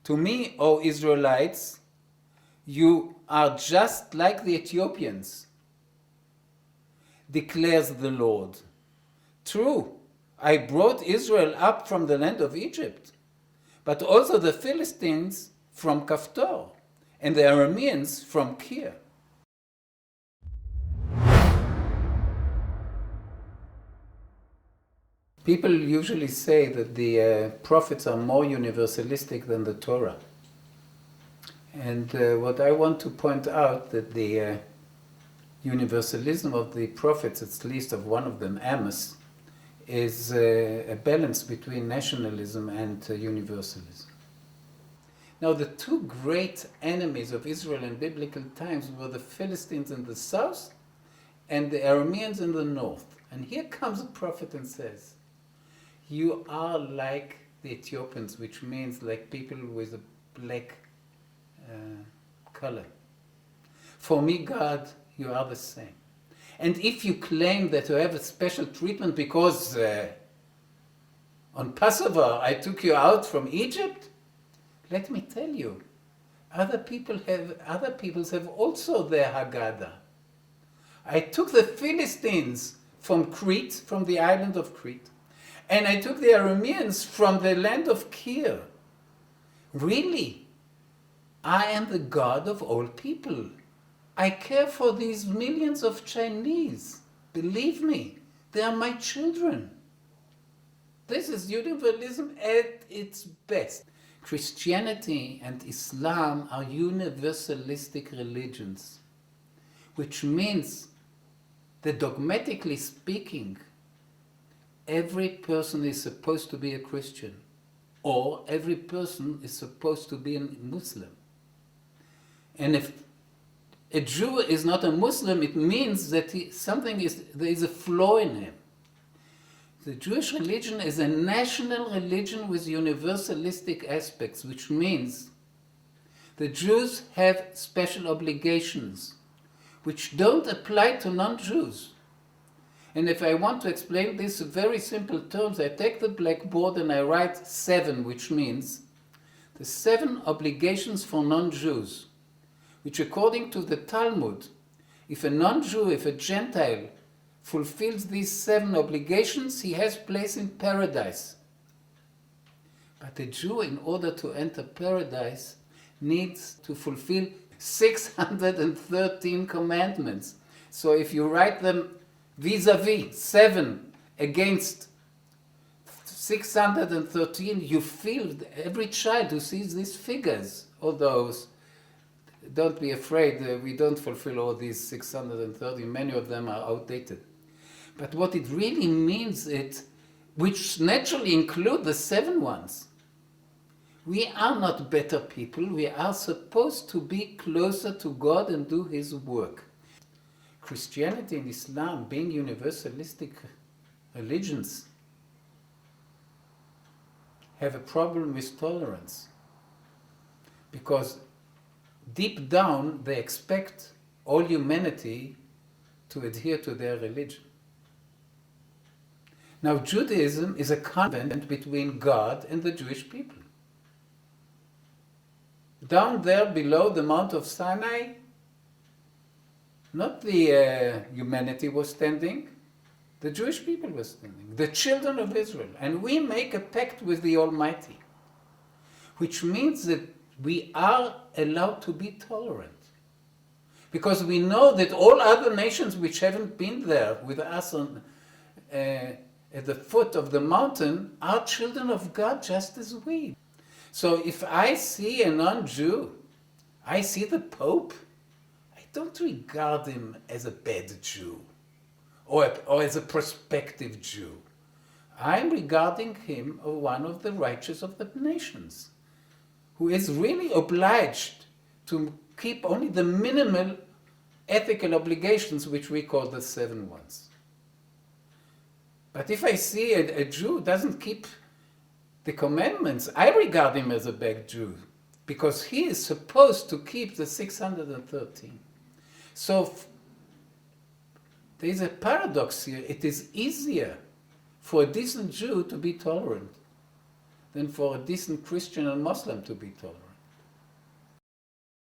To me, O Israelites, you are just like the Ethiopians, declares the Lord. True, I brought Israel up from the land of Egypt, but also the Philistines from Kaftor, and the Arameans from Kir. People usually say that the prophets are more universalistic than the Torah. And what I want to point out that the universalism of the prophets, at least of one of them, Amos, is a balance between nationalism and universalism. Now, the two great enemies of Israel in biblical times were the Philistines in the south and the Arameans in the north. And here comes a prophet and says, you are like the Ethiopians, which means like people with a black color. For me, God, you are the same. And if you claim that you have a special treatment because on Passover I took you out from Egypt, let me tell you, other peoples have also their Haggadah. I took the Philistines from Crete, from the island of Crete, and I took the Arameans from the land of Kir. Really, I am the God of all people. I care for these millions of Chinese. Believe me, they are my children. This is universalism at its best. Christianity and Islam are universalistic religions, which means that dogmatically speaking, every person is supposed to be a Christian, or every person is supposed to be a Muslim. And if a Jew is not a Muslim, it means that there is a flaw in him. The Jewish religion is a national religion with universalistic aspects, which means the Jews have special obligations which don't apply to non-Jews. And if I want to explain this in very simple terms, I take the blackboard and I write 7, which means the 7 obligations for non-Jews, which according to the Talmud, if a non-Jew, if a Gentile, fulfills these 7 obligations, he has place in paradise. But a Jew, in order to enter paradise, needs to fulfill 613 commandments. So if you write them vis-a-vis 7 against 613, you feel every child who sees these figures, although don't be afraid, we don't fulfill all these 630, many of them are outdated. But what it really means, which naturally include the 7 ones, we are not better people, we are supposed to be closer to God and do His work. Christianity and Islam, being universalistic religions, have a problem with tolerance. Because deep down they expect all humanity to adhere to their religion. Now, Judaism is a covenant between God and the Jewish people. Down there below the Mount of Sinai, not the humanity was standing, the Jewish people were standing, the children of Israel. And we make a pact with the Almighty, which means that we are allowed to be tolerant. Because we know that all other nations which haven't been there with us at the foot of the mountain are children of God just as we. So if I see a non-Jew, I see the Pope, I don't regard him as a bad Jew or as a prospective Jew. I'm regarding him as one of the righteous of the nations, who is really obliged to keep only the minimal ethical obligations which we call the 7 ones. But if I see a Jew doesn't keep the commandments, I regard him as a bad Jew, because he is supposed to keep the 613. So there is a paradox here. It is easier for a decent Jew to be tolerant than for a decent Christian and Muslim to be tolerant.